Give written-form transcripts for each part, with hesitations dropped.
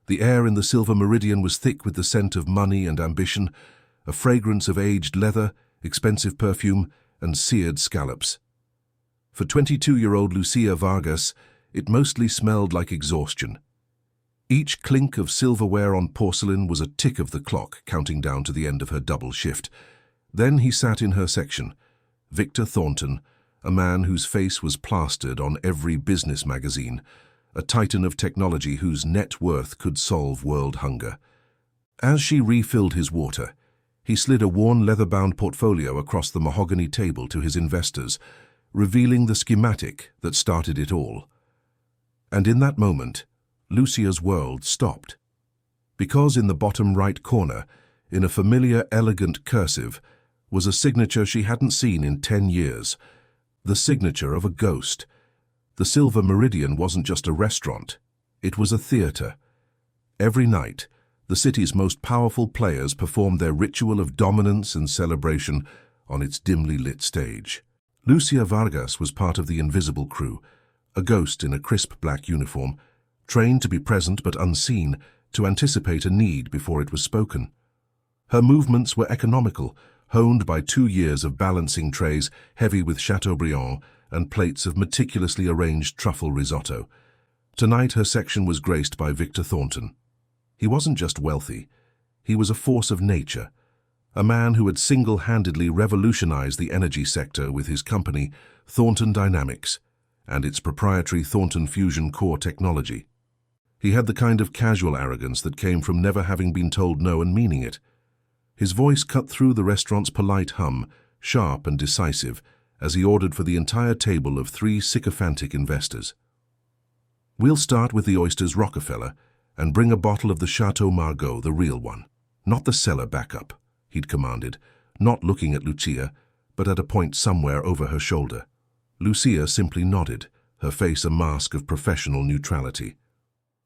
The air in the Silver Meridian was thick with the scent of money and ambition, a fragrance of aged leather, expensive perfume, and seared scallops. For 22-year-old Lucia Vargas, it mostly smelled like exhaustion. Each clink of silverware on porcelain was a tick of the clock counting down to the end of her double shift. Then he sat in her section, Victor Thornton, a man whose face was plastered on every business magazine, a titan of technology whose net worth could solve world hunger. As she refilled his water, he slid a worn leather-bound portfolio across the mahogany table to his investors, revealing the schematic that started it all. And in that moment, Lucia's world stopped. Because in the bottom right corner, in a familiar, elegant cursive, was a signature she hadn't seen in 10 years, the signature of a ghost. The Silver Meridian wasn't just a restaurant, it was a theater. Every night, the city's most powerful players performed their ritual of dominance and celebration on its dimly lit stage. Lucia Vargas was part of the invisible crew, a ghost in a crisp black uniform, trained to be present but unseen, to anticipate a need before it was spoken. Her movements were economical, honed by 2 years of balancing trays heavy with Chateaubriand and plates of meticulously arranged truffle risotto. Tonight her section was graced by Victor Thornton. He wasn't just wealthy, he was a force of nature, a man who had single-handedly revolutionized the energy sector with his company, Thornton Dynamics, and its proprietary Thornton Fusion core technology. He had the kind of casual arrogance that came from never having been told no and meaning it. His voice cut through the restaurant's polite hum, sharp and decisive, as he ordered for the entire table of 3 sycophantic investors. "We'll start with the oysters Rockefeller and bring a bottle of the Chateau Margaux, the real one, not the cellar backup," he'd commanded, not looking at Lucia, but at a point somewhere over her shoulder. Lucia simply nodded, her face a mask of professional neutrality.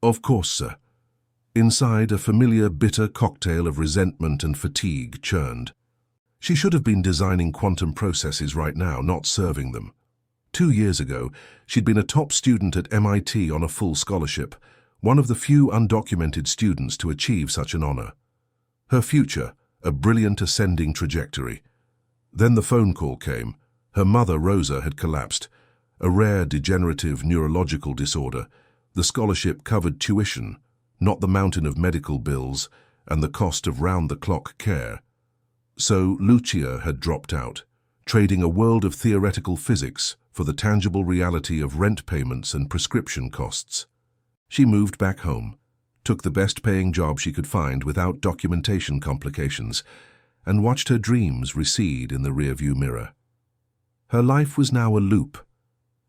"Of course, sir." Inside, a familiar, bitter cocktail of resentment and fatigue churned. She should have been designing quantum processes right now, not serving them. 2 years ago, she'd been a top student at MIT on a full scholarship, one of the few undocumented students to achieve such an honor. Her future, a brilliant ascending trajectory. Then the phone call came. Her mother, Rosa, had collapsed, a rare degenerative neurological disorder. The scholarship covered tuition, not the mountain of medical bills and the cost of round-the-clock care. So Lucia had dropped out, trading a world of theoretical physics for the tangible reality of rent payments and prescription costs. She moved back home, took the best-paying job she could find without documentation complications, and watched her dreams recede in the rearview mirror. Her life was now a loop.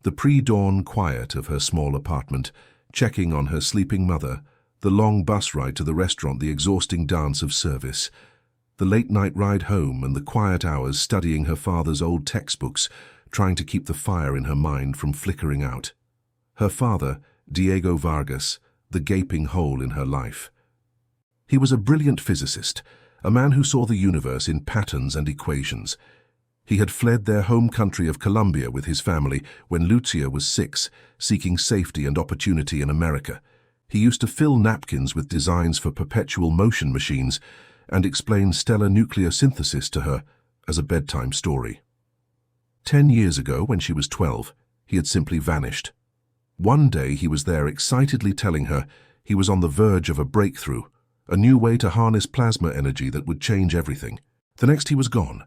The pre-dawn quiet of her small apartment, checking on her sleeping mother, the long bus ride to the restaurant, the exhausting dance of service, the late-night ride home and the quiet hours studying her father's old textbooks, trying to keep the fire in her mind from flickering out. Her father, Diego Vargas, the gaping hole in her life. He was a brilliant physicist, a man who saw the universe in patterns and equations. He had fled their home country of Colombia with his family when Lucia was 6, seeking safety and opportunity in America. He used to fill napkins with designs for perpetual motion machines and explain stellar nuclear synthesis to her as a bedtime story. 10 years ago, when she was 12, he had simply vanished. One day he was there excitedly telling her he was on the verge of a breakthrough, a new way to harness plasma energy that would change everything. The next he was gone.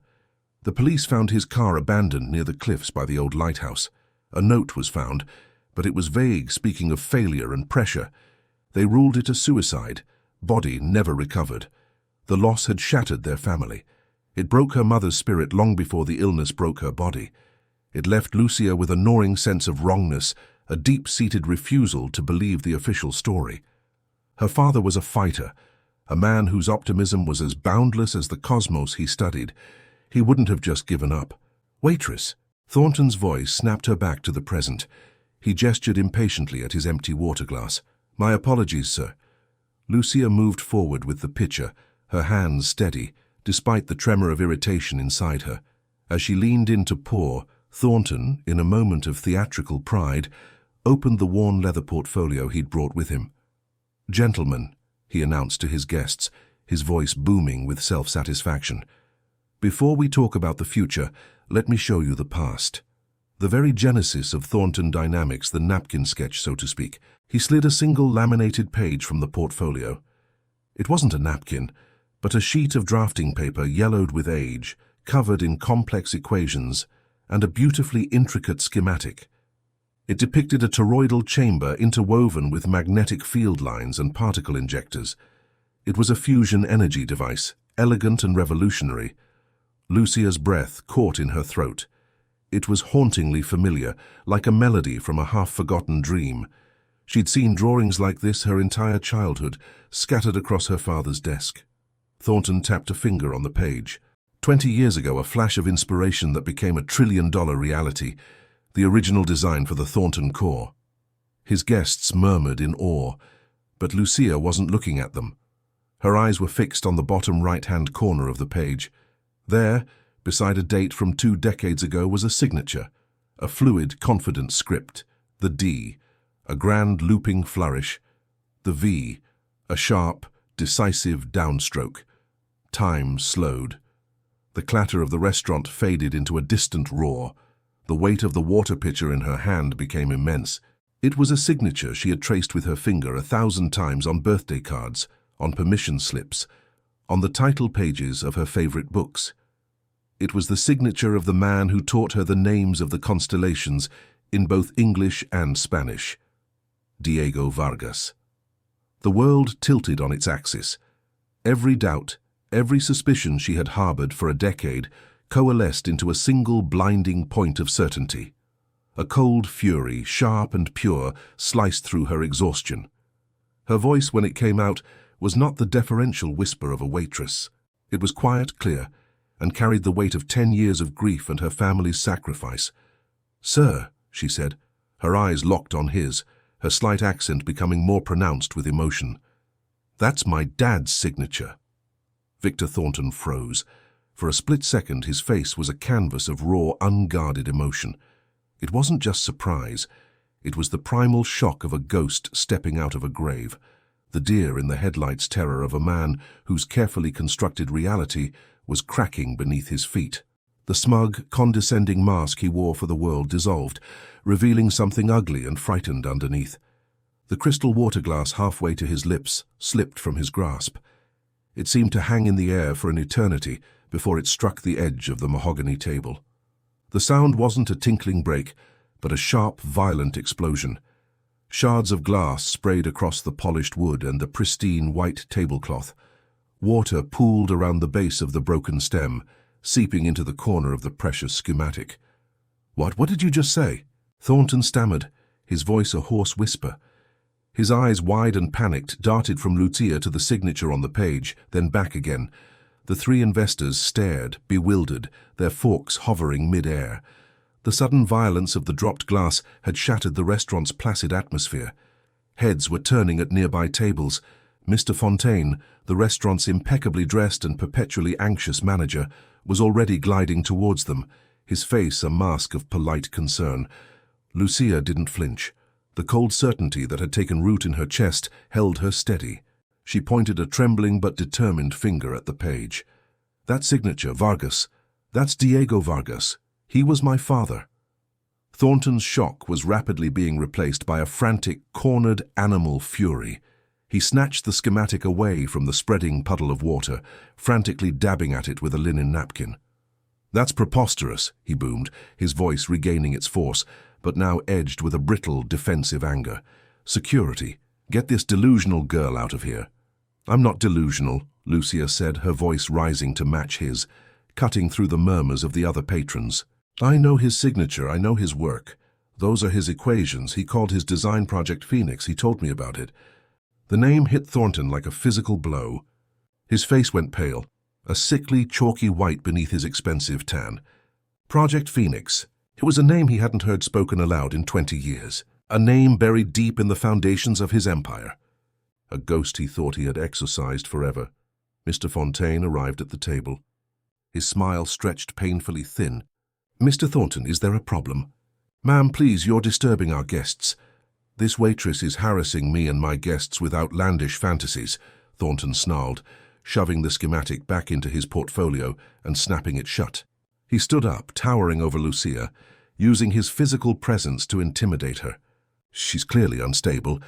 The police found his car abandoned near the cliffs by the old lighthouse. A note was found, but it was vague, speaking of failure and pressure. They ruled it a suicide. Body never recovered. The loss had shattered their family. It broke her mother's spirit long before the illness broke her body. It left Lucia with a gnawing sense of wrongness, a deep-seated refusal to believe the official story. Her father was a fighter, a man whose optimism was as boundless as the cosmos he studied. He wouldn't have just given up. "Waitress!" Thornton's voice snapped her back to the present. He gestured impatiently at his empty water glass. "My apologies, sir." Lucia moved forward with the pitcher, her hands steady, despite the tremor of irritation inside her. As she leaned in to pour, Thornton, in a moment of theatrical pride, opened the worn leather portfolio he'd brought with him. "Gentlemen," he announced to his guests, his voice booming with self-satisfaction. "Before we talk about the future, let me show you the past. The very genesis of Thornton Dynamics, the napkin sketch, so to speak." He slid a single laminated page from the portfolio. It wasn't a napkin, but a sheet of drafting paper yellowed with age, covered in complex equations, and a beautifully intricate schematic. It depicted a toroidal chamber interwoven with magnetic field lines and particle injectors. It was a fusion energy device, elegant and revolutionary. Lucia's breath caught in her throat. It was hauntingly familiar, like a melody from a half-forgotten dream. She'd seen drawings like this her entire childhood, scattered across her father's desk. Thornton tapped a finger on the page. 20 years ago, a flash of inspiration that became a trillion-dollar reality, the original design for the Thornton core. His guests murmured in awe, but Lucia wasn't looking at them. Her eyes were fixed on the bottom right-hand corner of the page. There, beside a date from 2 decades ago, was a signature, a fluid, confident script, the D, a grand looping flourish, the V, a sharp, decisive downstroke. Time slowed. The clatter of the restaurant faded into a distant roar. The weight of the water pitcher in her hand became immense. It was a signature she had traced with her finger 1,000 times on birthday cards, on permission slips, on the title pages of her favorite books. It was the signature of the man who taught her the names of the constellations in both English and Spanish. Diego Vargas. The world tilted on its axis. Every doubt, every suspicion she had harbored for a decade coalesced into a single blinding point of certainty. A cold fury, sharp and pure, sliced through her exhaustion. Her voice, when it came out, was not the deferential whisper of a waitress. It was quiet, clear, and carried the weight of 10 years of grief and her family's sacrifice. "Sir," she said, her eyes locked on his, her slight accent becoming more pronounced with emotion. "That's my dad's signature." Victor Thornton froze. For a split second, his face was a canvas of raw, unguarded emotion. It wasn't just surprise. It was the primal shock of a ghost stepping out of a grave, the deer in the headlights terror of a man whose carefully constructed reality was cracking beneath his feet. The smug, condescending mask he wore for the world dissolved, revealing something ugly and frightened underneath. The crystal water glass halfway to his lips slipped from his grasp. It seemed to hang in the air for an eternity before it struck the edge of the mahogany table. The sound wasn't a tinkling break, but a sharp, violent explosion. Shards of glass sprayed across the polished wood and the pristine white tablecloth. Water pooled around the base of the broken stem, seeping into the corner of the precious schematic. What did you just say?" Thornton stammered, his voice a hoarse whisper. His eyes, wide and panicked, darted from Lucia to the signature on the page, then back again. The 3 investors stared, bewildered, their forks hovering mid-air. The sudden violence of the dropped glass had shattered the restaurant's placid atmosphere. Heads were turning at nearby tables. Mr. Fontaine, the restaurant's impeccably dressed and perpetually anxious manager, was already gliding towards them, his face a mask of polite concern. Lucia didn't flinch. The cold certainty that had taken root in her chest held her steady. She pointed a trembling but determined finger at the page. "That signature, Vargas. That's Diego Vargas. He was my father." Thornton's shock was rapidly being replaced by a frantic, cornered animal fury. He snatched the schematic away from the spreading puddle of water, frantically dabbing at it with a linen napkin. "That's preposterous," he boomed, his voice regaining its force, but now edged with a brittle, defensive anger. "Security, get this delusional girl out of here." "I'm not delusional," Lucia said, her voice rising to match his, cutting through the murmurs of the other patrons. "I know his signature, I know his work. Those are his equations. He called his design project Phoenix. He told me about it." The name hit Thornton like a physical blow. His face went pale, a sickly, chalky white beneath his expensive tan. Project Phoenix. It was a name he hadn't heard spoken aloud in 20 years. A name buried deep in the foundations of his empire. A ghost he thought he had exorcised forever. Mr. Fontaine arrived at the table. His smile stretched painfully thin. "Mr. Thornton, is there a problem?" "Ma'am, please, you're disturbing our guests." "This waitress is harassing me and my guests with outlandish fantasies," Thornton snarled, shoving the schematic back into his portfolio and snapping it shut. He stood up, towering over Lucia, using his physical presence to intimidate her. "She's clearly unstable.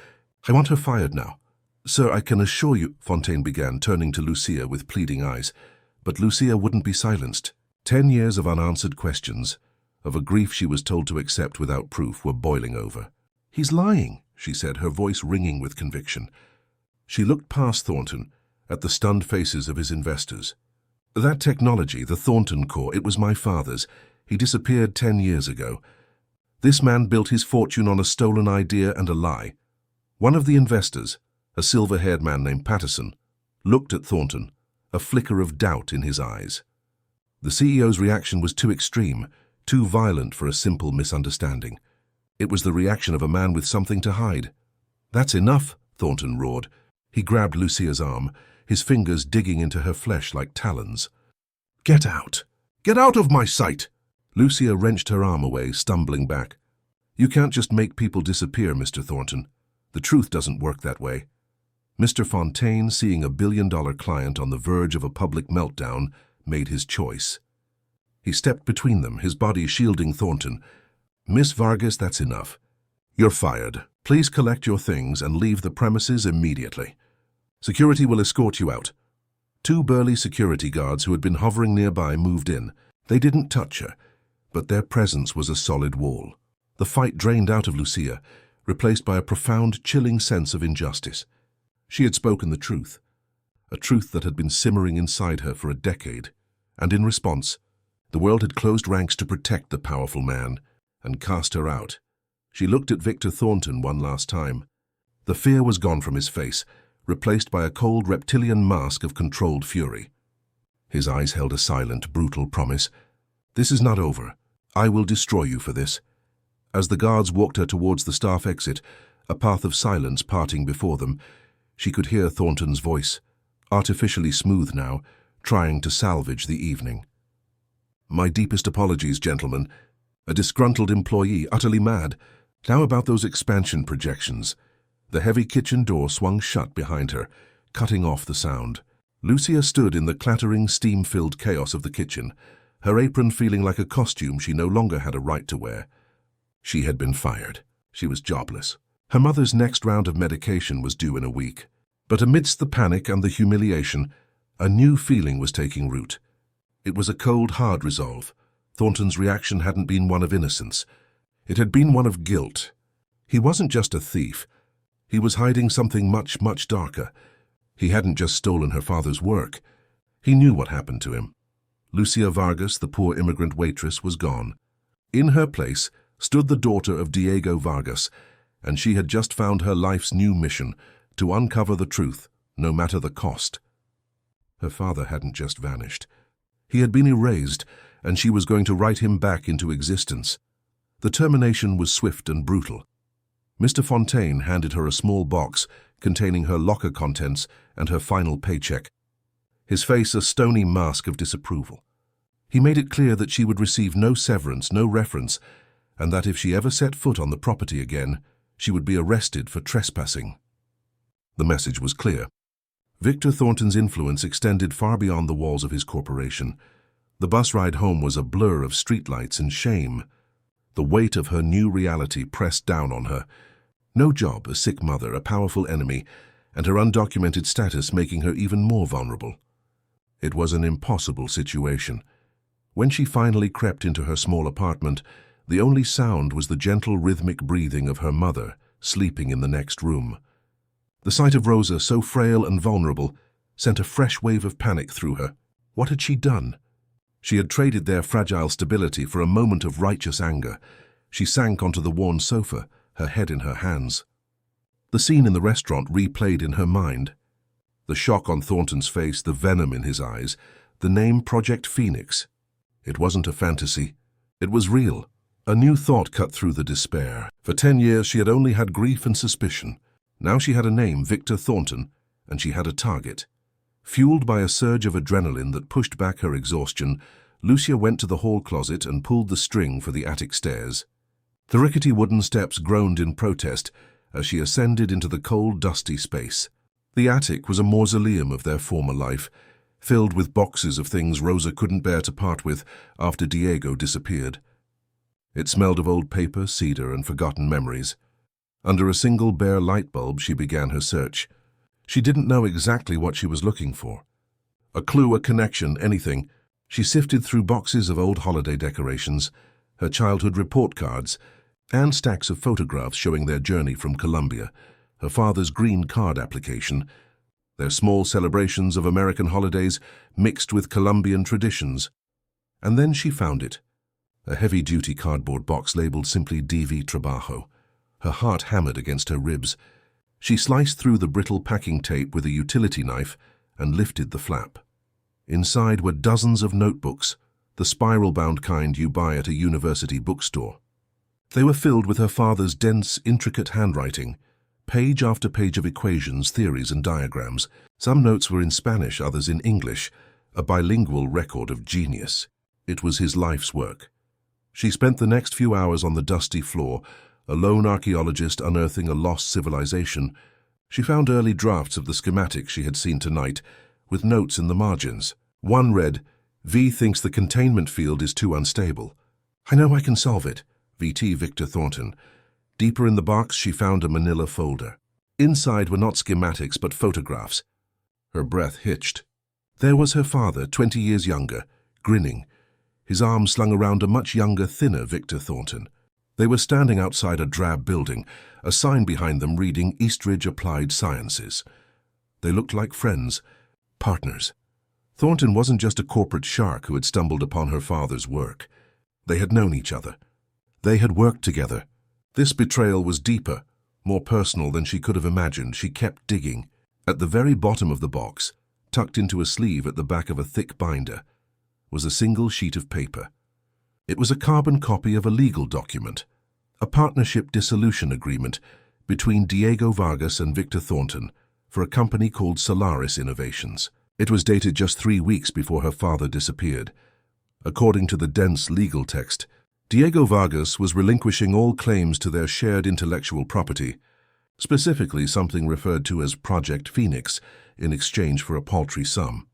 I want her fired now." "Sir, I can assure you," Fontaine began, turning to Lucia with pleading eyes. But Lucia wouldn't be silenced. 10 years of unanswered questions, of a grief she was told to accept without proof, were boiling over. "He's lying," she said, her voice ringing with conviction. She looked past Thornton, at the stunned faces of his investors. "That technology, the Thornton core, it was my father's. He disappeared 10 years ago. This man built his fortune on a stolen idea and a lie." One of the investors, a silver-haired man named Patterson, looked at Thornton, a flicker of doubt in his eyes. The CEO's reaction was too extreme, too violent for a simple misunderstanding. It was the reaction of a man with something to hide. "That's enough," Thornton roared. He grabbed Lucia's arm, his fingers digging into her flesh like talons. "Get out! Get out of my sight!" Lucia wrenched her arm away, stumbling back. "You can't just make people disappear, Mr. Thornton. The truth doesn't work that way." Mr. Fontaine, seeing a billion-dollar client on the verge of a public meltdown, made his choice. He stepped between them, his body shielding Thornton. "Miss Vargas, that's enough. You're fired. Please collect your things and leave the premises immediately. Security will escort you out." 2 burly security guards who had been hovering nearby moved in. They didn't touch her, but their presence was a solid wall. The fight drained out of Lucia, replaced by a profound, chilling sense of injustice. She had spoken the truth, a truth that had been simmering inside her for a decade, and in response, the world had closed ranks to protect the powerful man and cast her out. She looked at Victor Thornton one last time. The fear was gone from his face, replaced by a cold reptilian mask of controlled fury. His eyes held a silent, brutal promise. "This is not over. I will destroy you for this." As the guards walked her towards the staff exit, a path of silence parting before them, she could hear Thornton's voice, artificially smooth now, trying to salvage the evening. "My deepest apologies, gentlemen. A disgruntled employee, utterly mad. Now about those expansion projections." The heavy kitchen door swung shut behind her, cutting off the sound. Lucia stood in the clattering, steam-filled chaos of the kitchen, her apron feeling like a costume she no longer had a right to wear. She had been fired. She was jobless. Her mother's next round of medication was due in a week. But amidst the panic and the humiliation, a new feeling was taking root. It was a cold, hard resolve. Thornton's reaction hadn't been one of innocence. It had been one of guilt. He wasn't just a thief. He was hiding something much, much darker. He hadn't just stolen her father's work. He knew what happened to him. Lucia Vargas, the poor immigrant waitress, was gone. In her place stood the daughter of Diego Vargas, and she had just found her life's new mission, to uncover the truth, no matter the cost. Her father hadn't just vanished. He had been erased, and she was going to write him back into existence. The termination was swift and brutal. Mr. Fontaine handed her a small box containing her locker contents and her final paycheck, his face a stony mask of disapproval. He made it clear that she would receive no severance, no reference, and that if she ever set foot on the property again, she would be arrested for trespassing. The message was clear. Victor Thornton's influence extended far beyond the walls of his corporation. The bus ride home was a blur of streetlights and shame. The weight of her new reality pressed down on her. No job, a sick mother, a powerful enemy, and her undocumented status making her even more vulnerable. It was an impossible situation. When she finally crept into her small apartment, the only sound was the gentle rhythmic breathing of her mother, sleeping in the next room. The sight of Rosa, so frail and vulnerable, sent a fresh wave of panic through her. What had she done? She had traded their fragile stability for a moment of righteous anger. She sank onto the worn sofa, her head in her hands. The scene in the restaurant replayed in her mind. The shock on Thornton's face, the venom in his eyes, the name Project Phoenix. It wasn't a fantasy. It was real. A new thought cut through the despair. For 10 years she had only had grief and suspicion. Now she had a name, Victor Thornton, and she had a target. Fueled by a surge of adrenaline that pushed back her exhaustion, Lucia went to the hall closet and pulled the string for the attic stairs. The rickety wooden steps groaned in protest, as she ascended into the cold, dusty space. The attic was a mausoleum of their former life, filled with boxes of things Rosa couldn't bear to part with after Diego disappeared. It smelled of old paper, cedar, and forgotten memories. Under a single bare light bulb, she began her search. She didn't know exactly what she was looking for. A clue, a connection, anything. She sifted through boxes of old holiday decorations, her childhood report cards, and stacks of photographs showing their journey from Colombia, her father's green card application, their small celebrations of American holidays mixed with Colombian traditions. And then she found it, a heavy-duty cardboard box labeled simply DV Trabajo. Her heart hammered against her ribs. She sliced through the brittle packing tape with a utility knife and lifted the flap. Inside were dozens of notebooks, the spiral-bound kind you buy at a university bookstore. They were filled with her father's dense, intricate handwriting, page after page of equations, theories, and diagrams. Some notes were in Spanish, others in English, a bilingual record of genius. It was his life's work. She spent the next few hours on the dusty floor, a lone archaeologist unearthing a lost civilization. She found early drafts of the schematics she had seen tonight, with notes in the margins. One read, "V thinks the containment field is too unstable. I know I can solve it. VT Victor Thornton." Deeper in the box, she found a manila folder. Inside were not schematics, but photographs. Her breath hitched. There was her father, 20 years younger, grinning, his arms slung around a much younger, thinner Victor Thornton. They were standing outside a drab building, a sign behind them reading Eastridge Applied Sciences. They looked like friends, partners. Thornton wasn't just a corporate shark who had stumbled upon her father's work. They had known each other. They had worked together. This betrayal was deeper, more personal than she could have imagined. She kept digging. At the very bottom of the box, tucked into a sleeve at the back of a thick binder, was a single sheet of paper. It was a carbon copy of a legal document, a partnership dissolution agreement between Diego Vargas and Victor Thornton for a company called Solaris Innovations. It was dated just 3 weeks before her father disappeared. According to the dense legal text, Diego Vargas was relinquishing all claims to their shared intellectual property, specifically something referred to as Project Phoenix, in exchange for a paltry sum.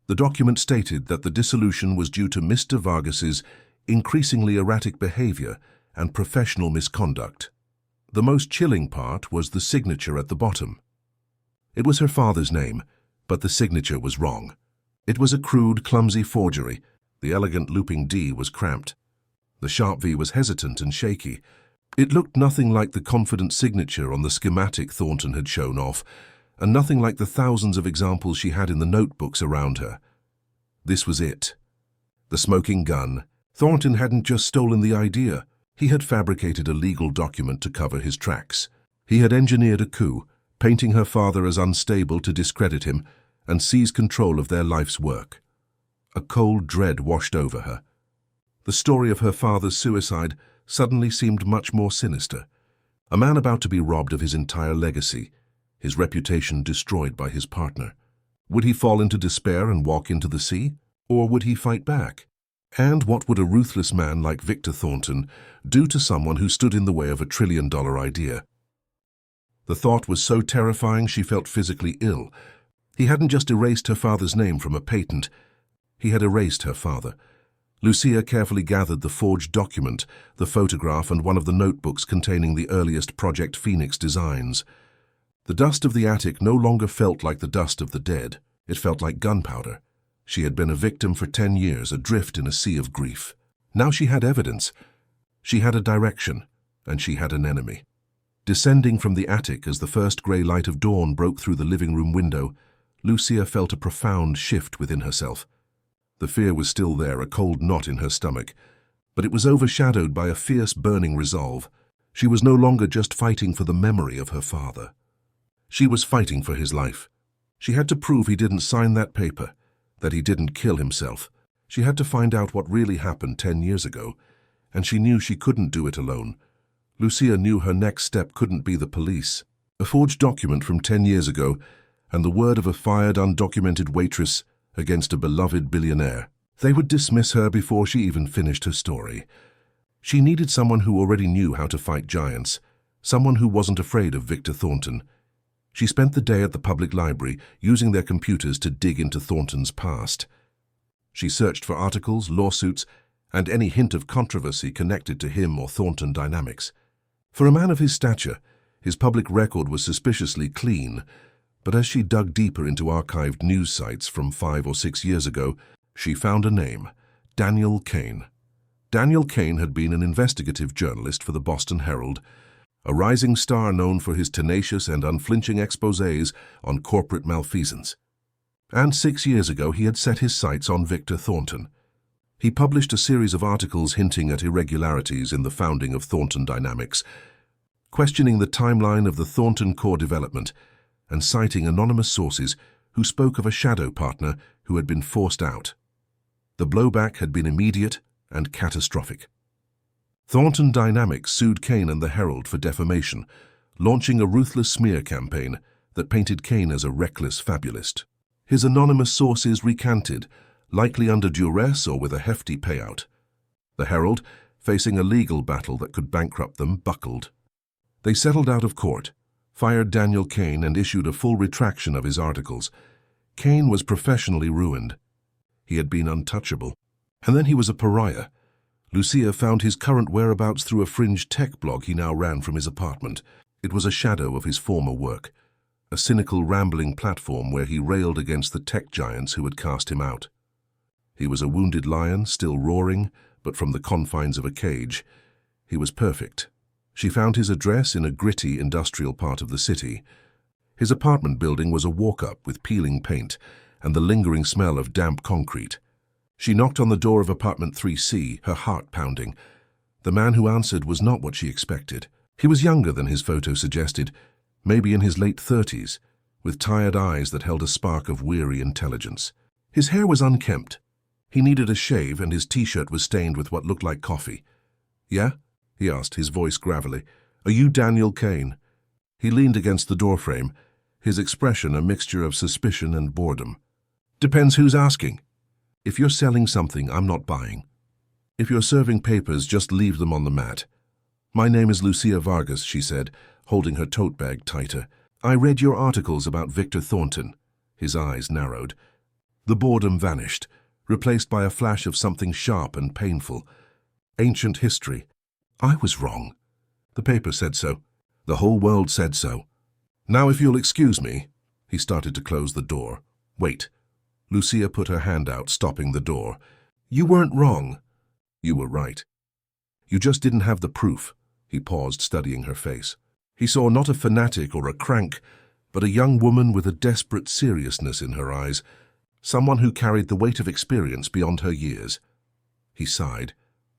The document stated that the dissolution was due to Mr. Vargas's increasingly erratic behavior and professional misconduct. The most chilling part was the signature at the bottom. It was her father's name, but the signature was wrong. It was a crude, clumsy forgery. The elegant looping D was cramped. The sharp V was hesitant and shaky. It looked nothing like the confident signature on the schematic Thornton had shown off, and nothing like the thousands of examples she had in the notebooks around her. This was it. The smoking gun. Thornton hadn't just stolen the idea. He had fabricated a legal document to cover his tracks. He had engineered a coup, painting her father as unstable to discredit him and seize control of their life's work. A cold dread washed over her. The story of her father's suicide suddenly seemed much more sinister. A man about to be robbed of his entire legacy, his reputation destroyed by his partner. Would he fall into despair and walk into the sea? Or would he fight back? And what would a ruthless man like Victor Thornton do to someone who stood in the way of a trillion-dollar idea? The thought was so terrifying she felt physically ill. He hadn't just erased her father's name from a patent. He had erased her father. Lucia carefully gathered the forged document, the photograph, and one of the notebooks containing the earliest Project Phoenix designs. The dust of the attic no longer felt like the dust of the dead. It felt like gunpowder. She had been a victim for 10 years, adrift in a sea of grief. Now she had evidence. She had a direction, and she had an enemy. Descending from the attic as the first grey light of dawn broke through the living room window, Lucia felt a profound shift within herself. The fear was still there, a cold knot in her stomach, but it was overshadowed by a fierce, burning resolve. She was no longer just fighting for the memory of her father. She was fighting for his life. She had to prove he didn't sign that paper, that he didn't kill himself. She had to find out what really happened 10 years ago, and she knew she couldn't do it alone. Lucia knew her next step couldn't be the police. A forged document from 10 years ago, and the word of a fired, undocumented waitress against a beloved billionaire. They would dismiss her before she even finished her story. She needed someone who already knew how to fight giants, someone who wasn't afraid of Victor Thornton. She spent the day at the public library, using their computers to dig into Thornton's past. She searched for articles, lawsuits, and any hint of controversy connected to him or Thornton Dynamics. For a man of his stature, his public record was suspiciously clean, but as she dug deeper into archived news sites from 5 or 6 years ago, she found a name: Daniel Kane. Daniel Kane had been an investigative journalist for the Boston Herald, a rising star known for his tenacious and unflinching exposés on corporate malfeasance. And 6 years ago he had set his sights on Victor Thornton. He published a series of articles hinting at irregularities in the founding of Thornton Dynamics, questioning the timeline of the Thornton core development, and citing anonymous sources who spoke of a shadow partner who had been forced out. The blowback had been immediate and catastrophic. Thornton Dynamics sued Kane and the Herald for defamation, launching a ruthless smear campaign that painted Kane as a reckless fabulist. His anonymous sources recanted, likely under duress or with a hefty payout. The Herald, facing a legal battle that could bankrupt them, buckled. They settled out of court, fired Daniel Kane, and issued a full retraction of his articles. Kane was professionally ruined. He had been untouchable. And then he was a pariah. Lucia found his current whereabouts through a fringe tech blog he now ran from his apartment. It was a shadow of his former work, a cynical, rambling platform where he railed against the tech giants who had cast him out. He was a wounded lion, still roaring, but from the confines of a cage. He was perfect. She found his address in a gritty industrial part of the city. His apartment building was a walk-up with peeling paint and the lingering smell of damp concrete. She knocked on the door of apartment 3C, her heart pounding. The man who answered was not what she expected. He was younger than his photo suggested, maybe in his late 30s, with tired eyes that held a spark of weary intelligence. His hair was unkempt. He needed a shave, and his t-shirt was stained with what looked like coffee. "Yeah?" he asked, his voice gravelly. "Are you Daniel Kane?" He leaned against the doorframe, his expression a mixture of suspicion and boredom. "Depends who's asking. If you're selling something, I'm not buying. If you're serving papers, just leave them on the mat." "My name is Lucia Vargas," she said, holding her tote bag tighter. "I read your articles about Victor Thornton." His eyes narrowed. The boredom vanished, replaced by a flash of something sharp and painful. Ancient history. "I was wrong. The paper said so. The whole world said so. Now, if you'll excuse me." He started to close the door. "Wait." Lucia put her hand out, stopping the door. "You weren't wrong. You were right. You just didn't have the proof." He paused, studying her face. He saw not a fanatic or a crank, but a young woman with a desperate seriousness in her eyes, someone who carried the weight of experience beyond her years. He sighed,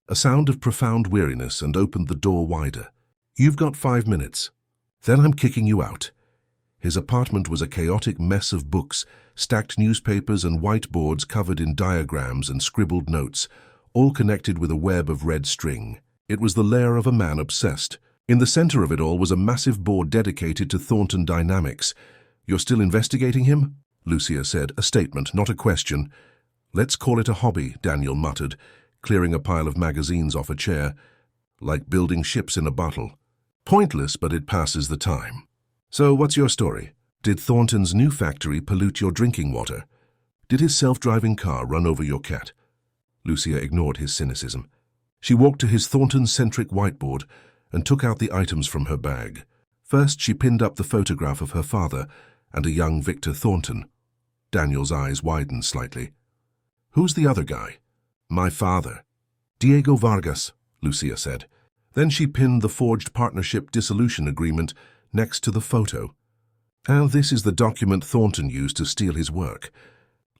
a sound of profound weariness, and opened the door wider. "You've got 5 minutes. Then I'm kicking you out." His apartment was a chaotic mess of books, stacked newspapers and whiteboards covered in diagrams and scribbled notes, all connected with a web of red string. It was the lair of a man obsessed. In the center of it all was a massive board dedicated to Thornton Dynamics. "You're still investigating him?" Lucia said, a statement, not a question. "Let's call it a hobby," Daniel muttered, clearing a pile of magazines off a chair. "Like building ships in a bottle. Pointless, but it passes the time. So what's your story? Did Thornton's new factory pollute your drinking water? Did his self-driving car run over your cat?" Lucia ignored his cynicism. She walked to his Thornton-centric whiteboard and took out the items from her bag. First, she pinned up the photograph of her father and a young Victor Thornton. Daniel's eyes widened slightly. "Who's the other guy?" "My father." "Diego Vargas," Lucia said. Then she pinned the forged partnership dissolution agreement next to the photo. "And this is the document Thornton used to steal his work.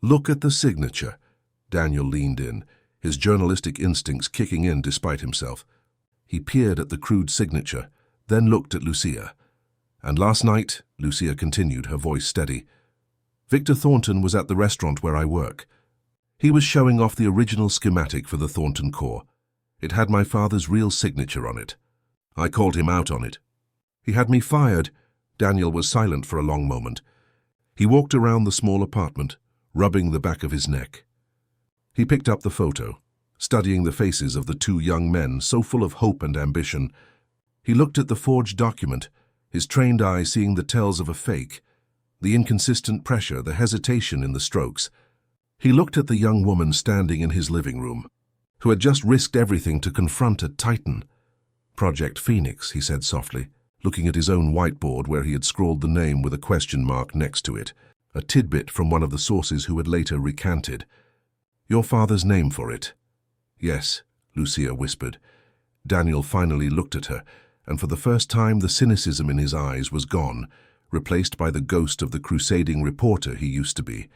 Look at the signature." Daniel leaned in, his journalistic instincts kicking in despite himself. He peered at the crude signature, then looked at Lucia. "And last night," Lucia continued, her voice steady, "Victor Thornton was at the restaurant where I work. He was showing off the original schematic for the Thornton core. It had my father's real signature on it. I called him out on it. He had me fired." Daniel was silent for a long moment. He walked around the small apartment, rubbing the back of his neck. He picked up the photo, studying the faces of the 2 young men so full of hope and ambition. He looked at the forged document, his trained eye seeing the tells of a fake, the inconsistent pressure, the hesitation in the strokes. He looked at the young woman standing in his living room, who had just risked everything to confront a titan. "Project Phoenix," he said softly, looking at his own whiteboard where he had scrawled the name with a question mark next to it, a tidbit from one of the sources who had later recanted. "Your father's name for it?" "Yes," Lucia whispered. Daniel finally looked at her, and for the first time the cynicism in his eyes was gone, replaced by the ghost of the crusading reporter he used to be.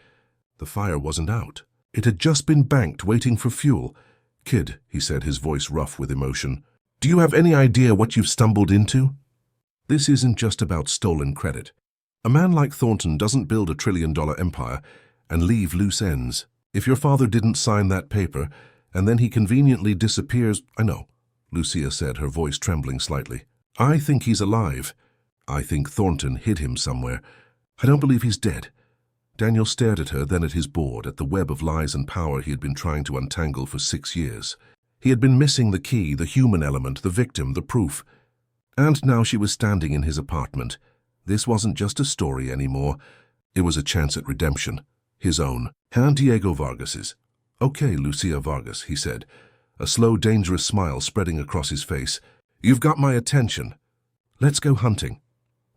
The fire wasn't out. It had just been banked, waiting for fuel. "Kid," he said, his voice rough with emotion, "do you have any idea what you've stumbled into? This isn't just about stolen credit. A man like Thornton doesn't build a trillion-dollar empire and leave loose ends. If your father didn't sign that paper, and then he conveniently disappears—" "I know," Lucia said, her voice trembling slightly. "I think he's alive. I think Thornton hid him somewhere. I don't believe he's dead." Daniel stared at her, then at his board, at the web of lies and power he had been trying to untangle for 6 years. He had been missing the key, the human element, the victim, the proof. And now she was standing in his apartment. This wasn't just a story anymore. It was a chance at redemption. His own. And Diego Vargas's. "Okay, Lucia Vargas," he said, a slow, dangerous smile spreading across his face. "You've got my attention. Let's go hunting."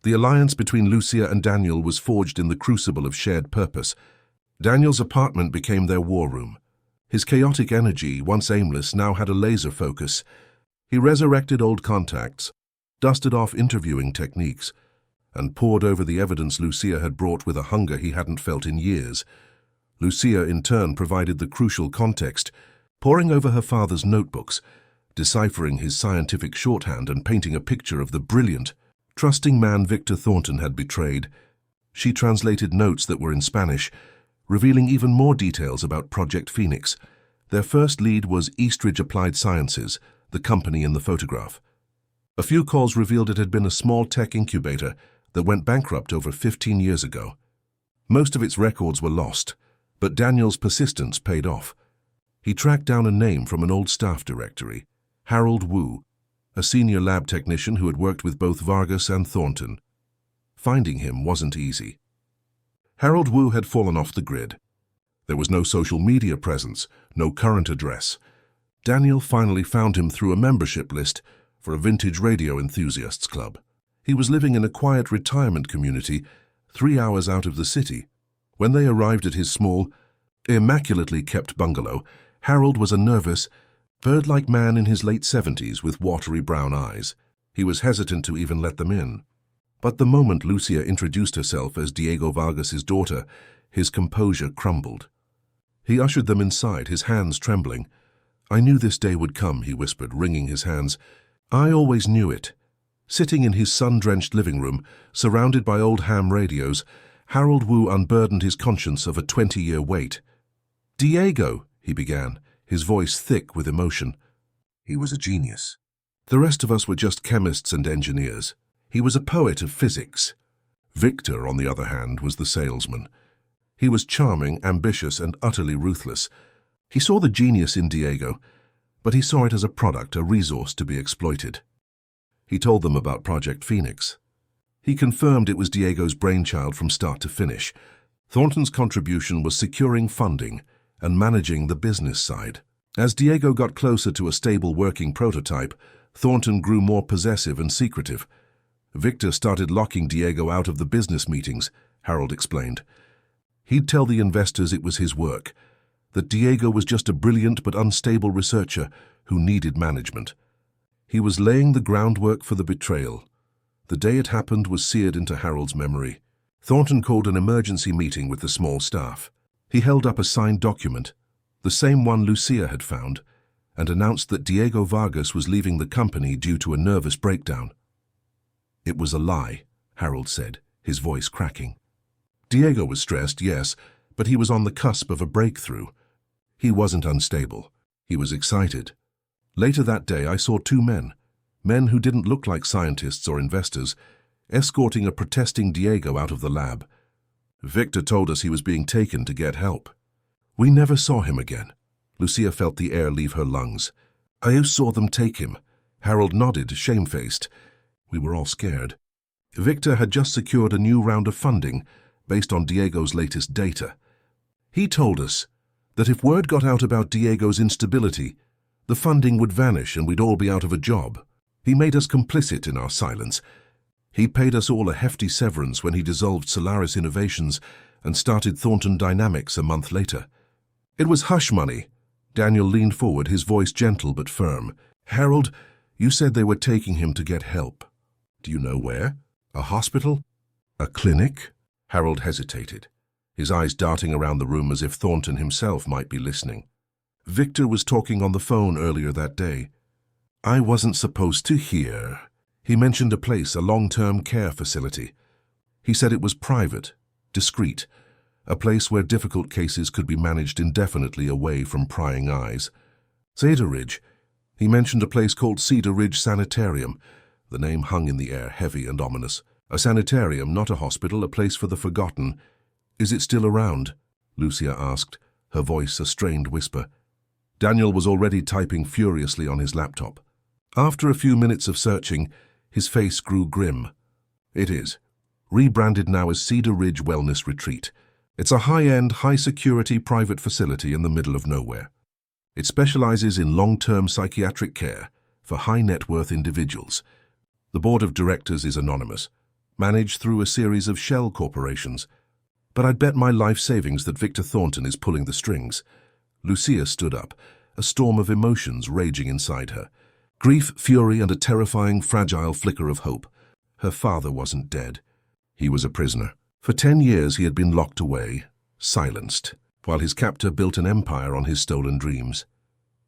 The alliance between Lucia and Daniel was forged in the crucible of shared purpose. Daniel's apartment became their war room. His chaotic energy, once aimless, now had a laser focus. He resurrected old contacts, dusted off interviewing techniques, and pored over the evidence Lucia had brought with a hunger he hadn't felt in years. Lucia, in turn, provided the crucial context, poring over her father's notebooks, deciphering his scientific shorthand and painting a picture of the brilliant, trusting man Victor Thornton had betrayed. She translated notes that were in Spanish, revealing even more details about Project Phoenix. Their first lead was Eastridge Applied Sciences, the company in the photograph. A few calls revealed it had been a small tech incubator that went bankrupt over 15 years ago. Most of its records were lost, but Daniel's persistence paid off. He tracked down a name from an old staff directory, Harold Wu, a senior lab technician who had worked with both Vargas and Thornton. Finding him wasn't easy. Harold Wu had fallen off the grid. There was no social media presence, no current address. Daniel finally found him through a membership list for a vintage radio enthusiasts club. He was living in a quiet retirement community 3 hours out of the city. When they arrived at his small, immaculately kept bungalow, Harold was a nervous, bird-like man in his late 70s with watery brown eyes. He was hesitant to even let them in. But the moment Lucia introduced herself as Diego Vargas's daughter, his composure crumbled. He ushered them inside, his hands trembling. "I knew this day would come," he whispered, wringing his hands. "I always knew it." Sitting in his sun-drenched living room, surrounded by old ham radios, Harold Wu unburdened his conscience of a 20-year wait. "Diego," he began, his voice thick with emotion. "He was a genius. The rest of us were just chemists and engineers. He was a poet of physics." Victor, on the other hand, was the salesman. He was charming, ambitious, and utterly ruthless. He saw the genius in Diego, but he saw it as a product, a resource to be exploited. He told them about Project Phoenix. He confirmed it was Diego's brainchild from start to finish. Thornton's contribution was securing funding and managing the business side. As Diego got closer to a stable working prototype, Thornton grew more possessive and secretive. Victor started locking Diego out of the business meetings, Harold explained. He'd tell the investors it was his work, that Diego was just a brilliant but unstable researcher who needed management. He was laying the groundwork for the betrayal. The day it happened was seared into Harold's memory. Thornton called an emergency meeting with the small staff. He held up a signed document, the same one Lucia had found, and announced that Diego Vargas was leaving the company due to a nervous breakdown. "It was a lie," Harold said, his voice cracking. Diego was stressed, yes, but he was on the cusp of a breakthrough. He wasn't unstable. He was excited. Later that day, I saw 2 men who didn't look like scientists or investors, escorting a protesting Diego out of the lab. Victor told us he was being taken to get help. We never saw him again. Lucia felt the air leave her lungs. I saw them take him. Harold nodded, shamefaced. We were all scared. Victor had just secured a new round of funding based on Diego's latest data. He told us that if word got out about Diego's instability, the funding would vanish and we'd all be out of a job. He made us complicit in our silence. He paid us all a hefty severance when he dissolved Solaris Innovations and started Thornton Dynamics a month later. It was hush money. Daniel leaned forward, his voice gentle but firm. Harold, you said they were taking him to get help. Do you know where? A hospital? A clinic? Harold hesitated, his eyes darting around the room as if Thornton himself might be listening. Victor was talking on the phone earlier that day. I wasn't supposed to hear. He mentioned a place, a long-term care facility. He said it was private, discreet, a place where difficult cases could be managed indefinitely away from prying eyes. Cedar Ridge. He mentioned a place called Cedar Ridge Sanitarium. The name hung in the air, heavy and ominous. A sanitarium, not a hospital, a place for the forgotten. Is it still around? Lucia asked, her voice a strained whisper. Daniel was already typing furiously on his laptop. After a few minutes of searching, his face grew grim. It is. Rebranded now as Cedar Ridge Wellness Retreat. It's a high-end, high-security private facility in the middle of nowhere. It specializes in long-term psychiatric care for high-net-worth individuals. The board of directors is anonymous, managed through a series of shell corporations. But I'd bet my life savings that Victor Thornton is pulling the strings. Lucia stood up, a storm of emotions raging inside her. Grief, fury, and a terrifying, fragile flicker of hope. Her father wasn't dead. He was a prisoner. For 10 years he had been locked away, silenced, while his captor built an empire on his stolen dreams.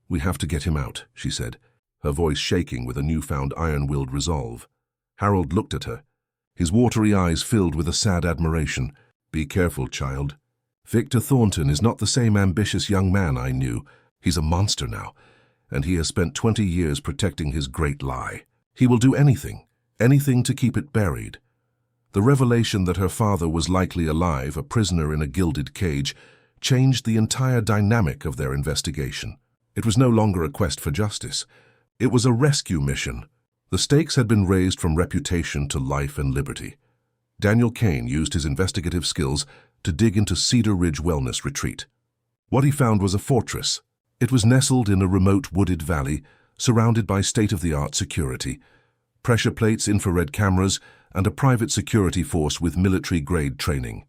We have to get him out, she said, her voice shaking with a newfound iron-willed resolve. Harold looked at her, his watery eyes filled with a sad admiration. Be careful, child. Victor Thornton is not the same ambitious young man I knew. He's a monster now, and he has spent 20 years protecting his great lie. He will do anything to keep it buried. The revelation that her father was likely alive, a prisoner in a gilded cage, changed the entire dynamic of their investigation. It was no longer a quest for justice. It was a rescue mission. The stakes had been raised from reputation to life and liberty. Daniel Kane used his investigative skills to dig into Cedar Ridge Wellness Retreat. What he found was a fortress. It was nestled in a remote wooded valley, surrounded by state-of-the-art security, pressure plates, infrared cameras, and a private security force with military-grade training.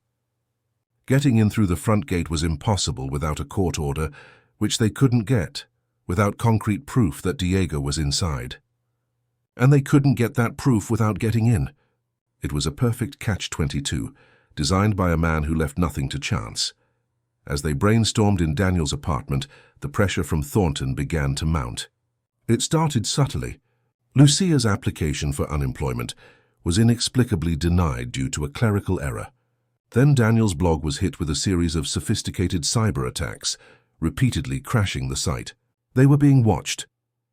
Getting in through the front gate was impossible without a court order, which they couldn't get, without concrete proof that Diego was inside. And they couldn't get that proof without getting in. It was a perfect catch-22, designed by a man who left nothing to chance. As they brainstormed in Daniel's apartment, the pressure from Thornton began to mount. It started subtly. Lucia's application for unemployment was inexplicably denied due to a clerical error. Then Daniel's blog was hit with a series of sophisticated cyber attacks, repeatedly crashing the site. They were being watched.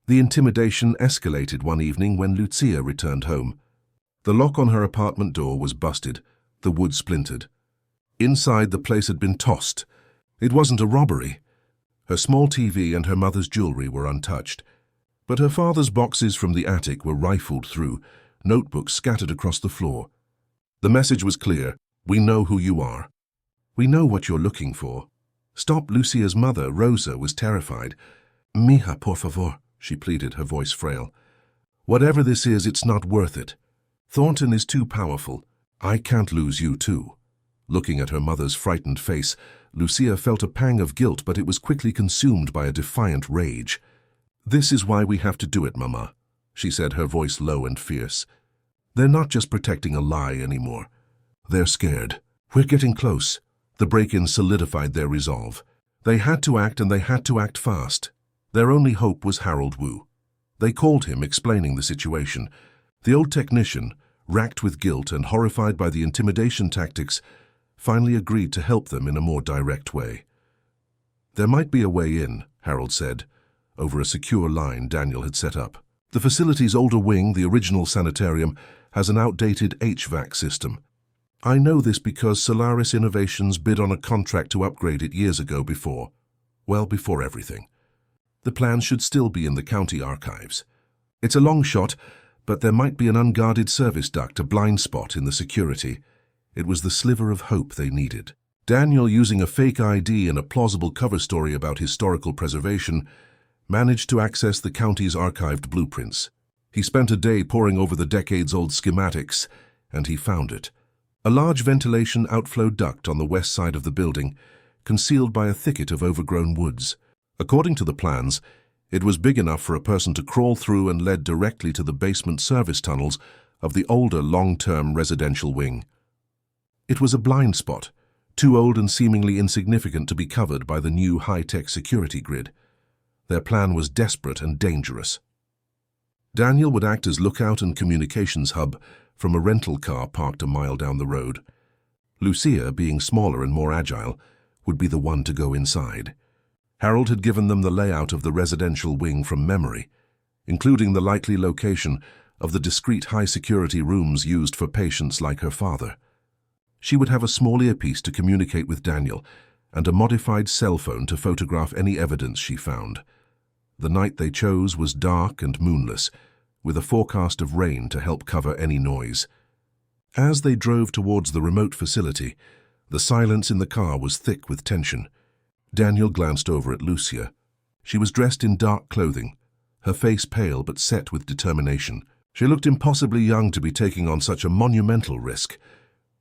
The intimidation escalated one evening when Lucia returned home. The lock on her apartment door was busted, the wood splintered. Inside, the place had been tossed. It wasn't a robbery. Her small TV and her mother's jewelry were untouched. But her father's boxes from the attic were rifled through, notebooks scattered across the floor. The message was clear. We know who you are. We know what you're looking for. Stop. Lucia's mother, Rosa, was terrified. Mija, por favor, she pleaded, her voice frail. Whatever this is, it's not worth it. Thornton is too powerful. I can't lose you too. Looking at her mother's frightened face, Lucia felt a pang of guilt, but it was quickly consumed by a defiant rage. This is why we have to do it, Mama, she said, her voice low and fierce. They're not just protecting a lie anymore. They're scared. We're getting close. The break-in solidified their resolve. They had to act, and they had to act fast. Their only hope was Harold Wu. They called him, explaining the situation. The old technician, racked with guilt and horrified by the intimidation tactics, finally agreed to help them in a more direct way. There might be a way in, Harold said, over a secure line Daniel had set up. The facility's older wing, the original sanitarium, has an outdated HVAC system. I know this because Solaris Innovations bid on a contract to upgrade it years ago before everything. The plans should still be in the county archives. It's a long shot, but there might be an unguarded service duct, a blind spot in the security. It was the sliver of hope they needed. Daniel, using a fake ID and a plausible cover story about historical preservation, managed to access the county's archived blueprints. He spent a day poring over the decades-old schematics, and he found it. A large ventilation outflow duct on the west side of the building, concealed by a thicket of overgrown woods. According to the plans, it was big enough for a person to crawl through and led directly to the basement service tunnels of the older long-term residential wing. It was a blind spot, too old and seemingly insignificant to be covered by the new high-tech security grid. Their plan was desperate and dangerous. Daniel would act as lookout and communications hub from a rental car parked a mile down the road. Lucia, being smaller and more agile, would be the one to go inside. Harold had given them the layout of the residential wing from memory, including the likely location of the discreet high-security rooms used for patients like her father. She would have a small earpiece to communicate with Daniel and a modified cell phone to photograph any evidence she found. The night they chose was dark and moonless, with a forecast of rain to help cover any noise. As they drove towards the remote facility, the silence in the car was thick with tension. Daniel glanced over at Lucia. She was dressed in dark clothing, her face pale but set with determination. She looked impossibly young to be taking on such a monumental risk.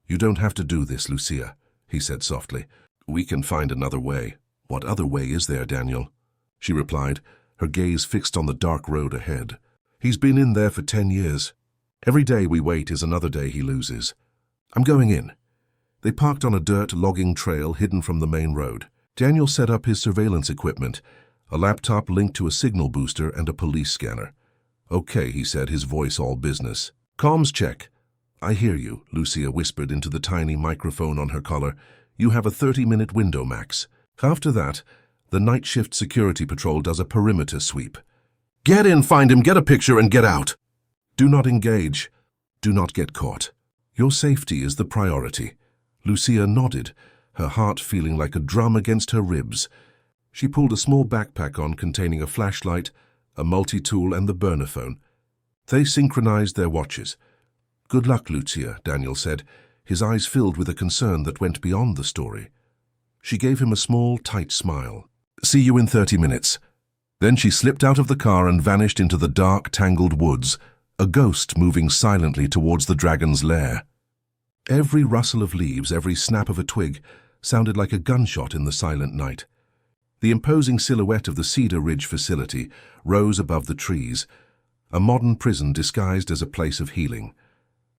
"You don't have to do this, Lucia," he said softly. "We can find another way." "What other way is there, Daniel?" she replied, her gaze fixed on the dark road ahead. "He's been in there for 10 years. Every day we wait is another day he loses. I'm going in." They parked on a dirt logging trail hidden from the main road. Daniel set up his surveillance equipment, a laptop linked to a signal booster and a police scanner. "Okay," he said, his voice all business. "Comms check." "I hear you," Lucia whispered into the tiny microphone on her collar. "You have a 30-minute window max. After that, the night shift security patrol does a perimeter sweep. Get in, find him, get a picture, and get out. Do not engage. Do not get caught. Your safety is the priority." Lucia nodded, her heart feeling like a drum against her ribs. She pulled a small backpack on containing a flashlight, a multi-tool, and the burner phone. They synchronized their watches. "Good luck, Lucia," Daniel said, his eyes filled with a concern that went beyond the story. She gave him a small, tight smile. "See you in 30 minutes. Then she slipped out of the car and vanished into the dark, tangled woods, a ghost moving silently towards the dragon's lair. Every rustle of leaves, every snap of a twig, sounded like a gunshot in the silent night. The imposing silhouette of the Cedar Ridge facility rose above the trees, a modern prison disguised as a place of healing.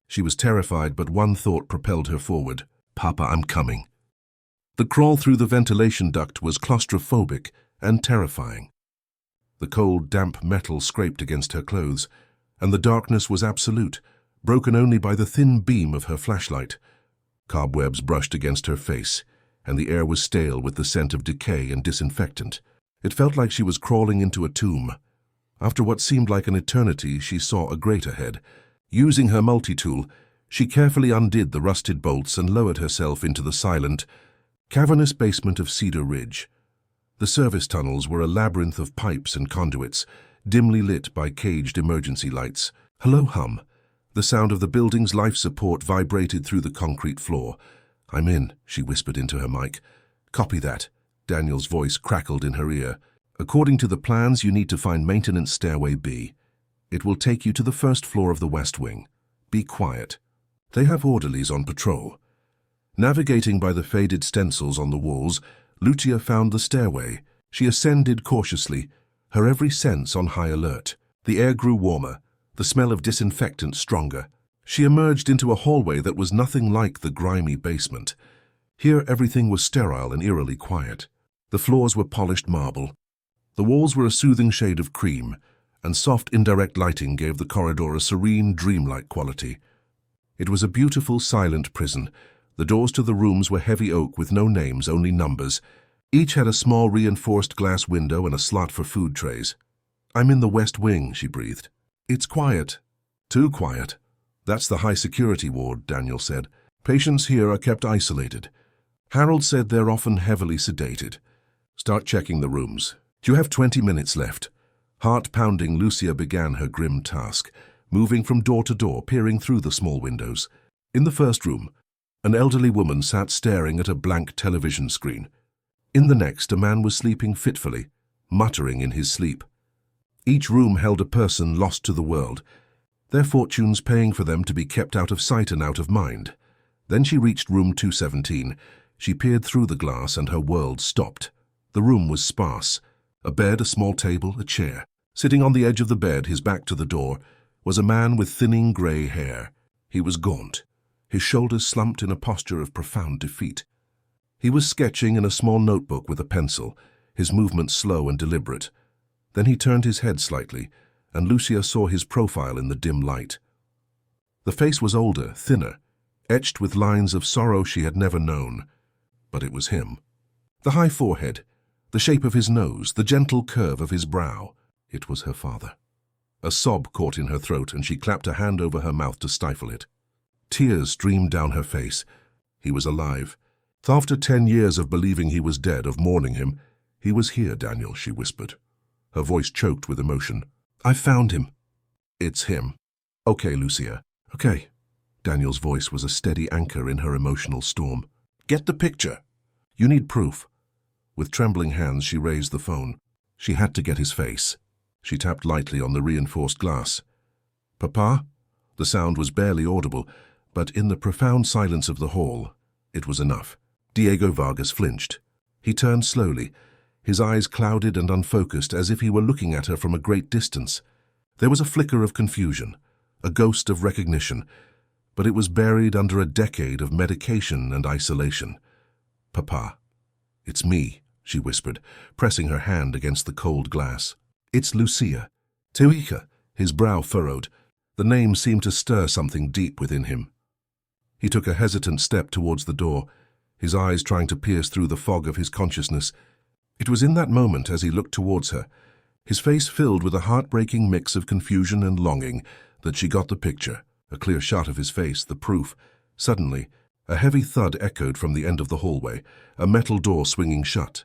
She was terrified, but one thought propelled her forward. "Papa, I'm coming." The crawl through the ventilation duct was claustrophobic and terrifying. The cold, damp metal scraped against her clothes, and the darkness was absolute, broken only by the thin beam of her flashlight. Cobwebs brushed against her face, and the air was stale with the scent of decay and disinfectant. It felt like she was crawling into a tomb. After what seemed like an eternity, she saw a grate ahead. Using her multi-tool, she carefully undid the rusted bolts and lowered herself into the silent, cavernous basement of Cedar Ridge. The service tunnels were a labyrinth of pipes and conduits, dimly lit by caged emergency lights. "Hello, hum." The sound of the building's life support vibrated through the concrete floor. "I'm in," she whispered into her mic. "Copy that." Daniel's voice crackled in her ear. "According to the plans, you need to find maintenance stairway B. It will take you to the first floor of the West Wing. Be quiet. They have orderlies on patrol." Navigating by the faded stencils on the walls, Lucia found the stairway. She ascended cautiously, her every sense on high alert. The air grew warmer, the smell of disinfectant stronger. She emerged into a hallway that was nothing like the grimy basement. Here everything was sterile and eerily quiet. The floors were polished marble. The walls were a soothing shade of cream, and soft indirect lighting gave the corridor a serene, dreamlike quality. It was a beautiful, silent prison. The doors to the rooms were heavy oak with no names, only numbers. Each had a small reinforced glass window and a slot for food trays. "I'm in the West Wing," she breathed. "It's quiet. Too quiet." "That's the high-security ward," Daniel said. "Patients here are kept isolated. Harold said they're often heavily sedated. Start checking the rooms. You have 20 minutes left. Heart-pounding, Lucia began her grim task, moving from door to door, peering through the small windows. In the first room, an elderly woman sat staring at a blank television screen. In the next, a man was sleeping fitfully, muttering in his sleep. Each room held a person lost to the world, their fortunes paying for them to be kept out of sight and out of mind. Then she reached room 217. She peered through the glass and her world stopped. The room was sparse. A bed, a small table, a chair. Sitting on the edge of the bed, his back to the door, was a man with thinning grey hair. He was gaunt, his shoulders slumped in a posture of profound defeat. He was sketching in a small notebook with a pencil, his movements slow and deliberate. Then he turned his head slightly, and Lucia saw his profile in the dim light. The face was older, thinner, etched with lines of sorrow she had never known. But it was him. The high forehead, the shape of his nose, the gentle curve of his brow. It was her father. A sob caught in her throat, and she clapped a hand over her mouth to stifle it. Tears streamed down her face. He was alive. After 10 years of believing he was dead, of mourning him, "He was here, Daniel," she whispered. Her voice choked with emotion. "I found him." "It's him." "Okay, Lucia. Okay." Daniel's voice was a steady anchor in her emotional storm. "Get the picture. You need proof." With trembling hands, she raised the phone. She had to get his face. She tapped lightly on the reinforced glass. "Papa?" The sound was barely audible, but in the profound silence of the hall, it was enough. Diego Vargas flinched. He turned slowly, his eyes clouded and unfocused, as if he were looking at her from a great distance. There was a flicker of confusion, a ghost of recognition, but it was buried under a decade of medication and isolation. "Papa." "It's me," she whispered, pressing her hand against the cold glass. "It's Lucia." "Teuika." His brow furrowed. The name seemed to stir something deep within him. He took a hesitant step towards the door, his eyes trying to pierce through the fog of his consciousness. It was in that moment, as he looked towards her, his face filled with a heartbreaking mix of confusion and longing, that she got the picture, a clear shot of his face, the proof. Suddenly, a heavy thud echoed from the end of the hallway, a metal door swinging shut.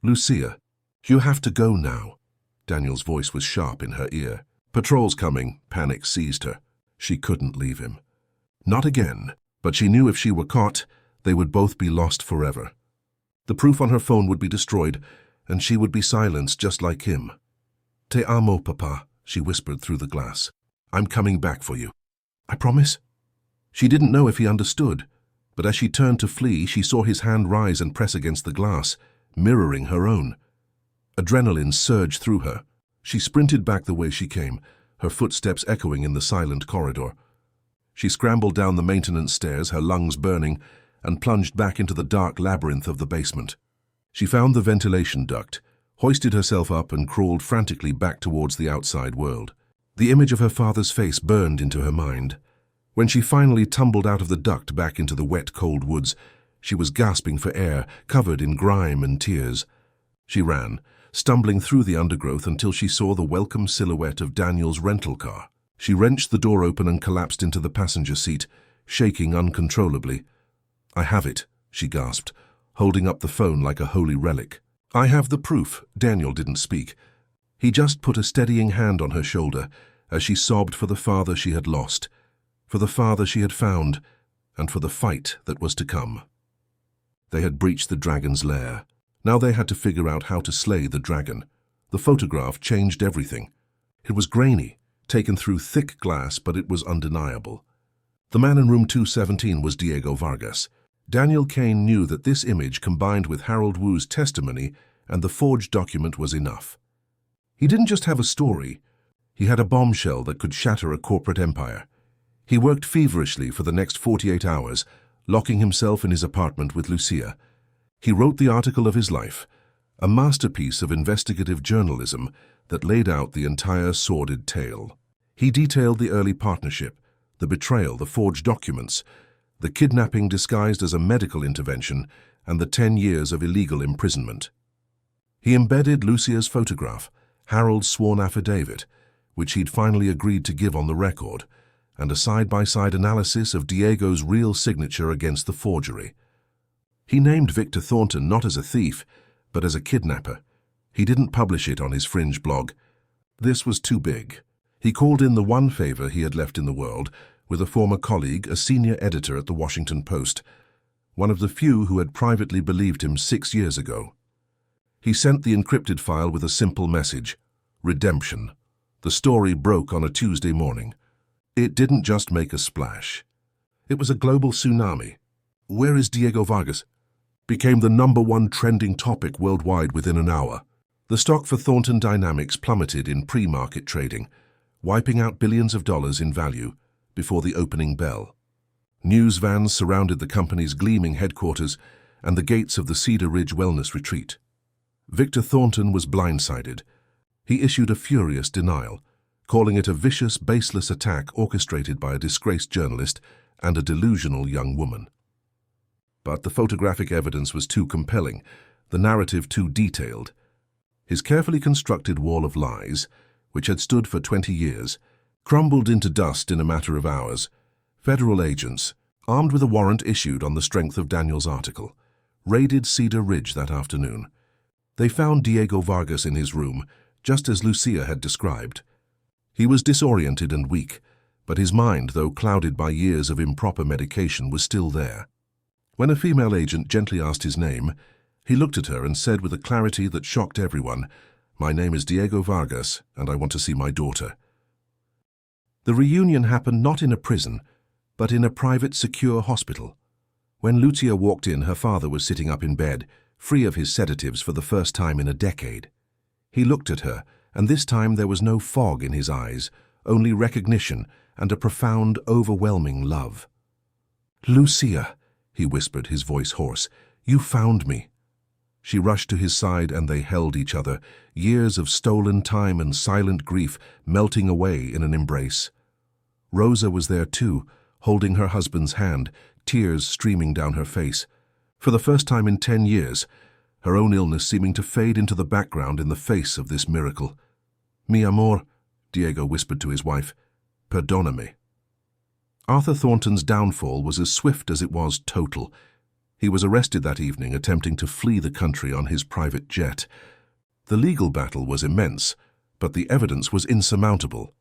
"Lucia, you have to go now." Daniel's voice was sharp in her ear. "Patrol's coming." Panic seized her. She couldn't leave him. Not again, but she knew if she were caught, they would both be lost forever. The proof on her phone would be destroyed, and she would be silenced just like him. "Te amo, papa," she whispered through the glass. "I'm coming back for you." "I promise?" She didn't know if he understood, but as she turned to flee, she saw his hand rise and press against the glass, mirroring her own. Adrenaline surged through her. She sprinted back the way she came, her footsteps echoing in the silent corridor. She scrambled down the maintenance stairs, her lungs burning, and plunged back into the dark labyrinth of the basement. She found the ventilation duct, hoisted herself up, and crawled frantically back towards the outside world. The image of her father's face burned into her mind. When she finally tumbled out of the duct back into the wet, cold woods, she was gasping for air, covered in grime and tears. She ran, stumbling through the undergrowth until she saw the welcome silhouette of Daniel's rental car. She wrenched the door open and collapsed into the passenger seat, shaking uncontrollably. "I have it," she gasped, holding up the phone like a holy relic. "I have the proof." Daniel didn't speak. He just put a steadying hand on her shoulder as she sobbed for the father she had lost, for the father she had found, and for the fight that was to come. They had breached the dragon's lair. Now they had to figure out how to slay the dragon. The photograph changed everything. It was grainy, taken through thick glass, but it was undeniable. The man in room 217 was Diego Vargas. Daniel Kane knew that this image, combined with Harold Wu's testimony and the forged document, was enough. He didn't just have a story. He had a bombshell that could shatter a corporate empire. He worked feverishly for the next 48 hours, locking himself in his apartment with Lucia. He wrote the article of his life, a masterpiece of investigative journalism that laid out the entire sordid tale. He detailed the early partnership, the betrayal, the forged documents, the kidnapping disguised as a medical intervention, and the 10 years of illegal imprisonment. He embedded Lucia's photograph, Harold's sworn affidavit, which he'd finally agreed to give on the record, and a side-by-side analysis of Diego's real signature against the forgery. He named Victor Thornton not as a thief, but as a kidnapper. He didn't publish it on his fringe blog. This was too big. He called in the one favor he had left in the world with a former colleague, a senior editor at the Washington Post, one of the few who had privately believed him 6 years ago. He sent the encrypted file with a simple message: redemption. The story broke on a Tuesday morning. It didn't just make a splash. It was a global tsunami. "Where is Diego Vargas?" became the #1 trending topic worldwide within an hour. The stock for Thornton Dynamics plummeted in pre-market trading, wiping out billions of dollars in value before the opening bell. News vans surrounded the company's gleaming headquarters and the gates of the Cedar Ridge Wellness Retreat. Victor Thornton was blindsided. He issued a furious denial, calling it a vicious, baseless attack orchestrated by a disgraced journalist and a delusional young woman. But the photographic evidence was too compelling, the narrative too detailed. His carefully constructed wall of lies, which had stood for 20 years, crumbled into dust in a matter of hours. Federal agents, armed with a warrant issued on the strength of Daniel's article, raided Cedar Ridge that afternoon. They found Diego Vargas in his room, just as Lucia had described. He was disoriented and weak, but his mind, though clouded by years of improper medication, was still there. When a female agent gently asked his name, he looked at her and said with a clarity that shocked everyone, "My name is Diego Vargas, and I want to see my daughter." The reunion happened not in a prison, but in a private, secure hospital. When Lucia walked in, her father was sitting up in bed, free of his sedatives for the first time in a decade. He looked at her, and this time there was no fog in his eyes, only recognition and a profound, overwhelming love. "Lucia," he whispered, his voice hoarse, "you found me." She rushed to his side and they held each other, years of stolen time and silent grief melting away in an embrace. Rosa was there too, holding her husband's hand, tears streaming down her face. For the first time in 10 years, her own illness seeming to fade into the background in the face of this miracle. "Mi amor," Diego whispered to his wife, "perdóname." Arthur Thornton's downfall was as swift as it was total. He was arrested that evening attempting to flee the country on his private jet. The legal battle was immense, but the evidence was insurmountable.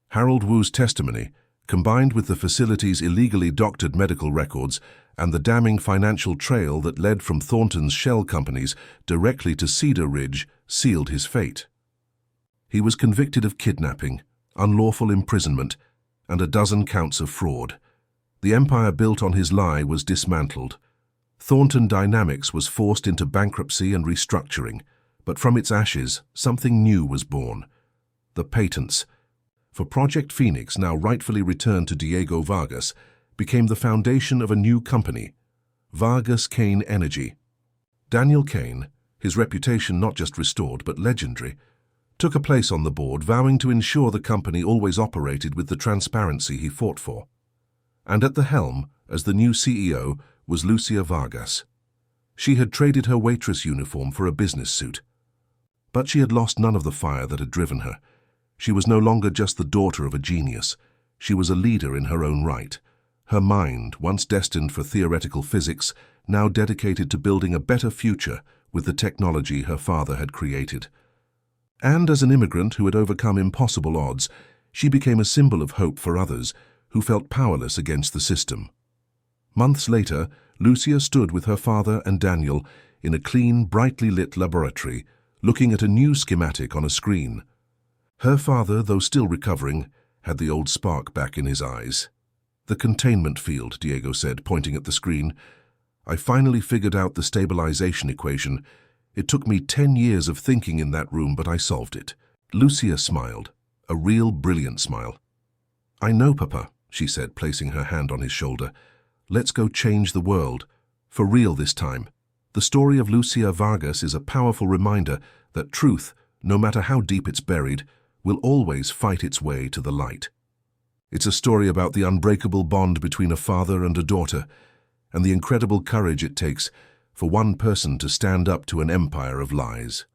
Harold Wu's testimony, combined with the facility's illegally doctored medical records and the damning financial trail that led from Thornton's shell companies directly to Cedar Ridge, sealed his fate. He was convicted of kidnapping, unlawful imprisonment, and a dozen counts of fraud. The empire built on his lie was dismantled. Thornton Dynamics was forced into bankruptcy and restructuring, but from its ashes, something new was born. The patents for Project Phoenix, now rightfully returned to Diego Vargas, became the foundation of a new company, Vargas Kane Energy. Daniel Kane, his reputation not just restored but legendary, took a place on the board, vowing to ensure the company always operated with the transparency he fought for. And at the helm, as the new CEO, was Lucia Vargas. She had traded her waitress uniform for a business suit. But she had lost none of the fire that had driven her. She was no longer just the daughter of a genius. She was a leader in her own right. Her mind, once destined for theoretical physics, now dedicated to building a better future with the technology her father had created. And as an immigrant who had overcome impossible odds, she became a symbol of hope for others who felt powerless against the system. Months later, Lucia stood with her father and Daniel in a clean, brightly lit laboratory, looking at a new schematic on a screen. Her father, though still recovering, had the old spark back in his eyes. "The containment field," Diego said, pointing at the screen. "I finally figured out the stabilization equation. It took me 10 years of thinking in that room, but I solved it." Lucia smiled, a real brilliant smile. "I know, Papa," she said, placing her hand on his shoulder. "Let's go change the world. For real this time." The story of Lucia Vargas is a powerful reminder that truth, no matter how deep it's buried, will always fight its way to the light. It's a story about the unbreakable bond between a father and a daughter, and the incredible courage it takes for one person to stand up to an empire of lies.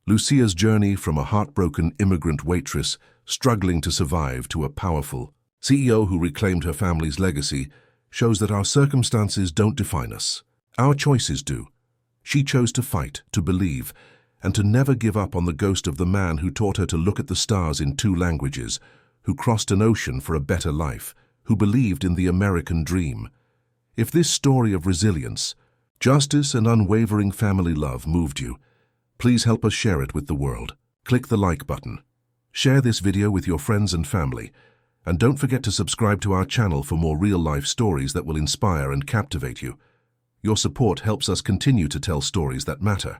Lucia's journey from a heartbroken immigrant waitress struggling to survive to a powerful CEO who reclaimed her family's legacy shows that our circumstances don't define us. Our choices do. She chose to fight, to believe, and to never give up on the ghost of the man who taught her to look at the stars in 2 languages, who crossed an ocean for a better life, who believed in the American dream. If this story of resilience, justice, and unwavering family love moved you, please help us share it with the world. Click the like button. Share this video with your friends and family, and don't forget to subscribe to our channel for more real-life stories that will inspire and captivate you. Your support helps us continue to tell stories that matter.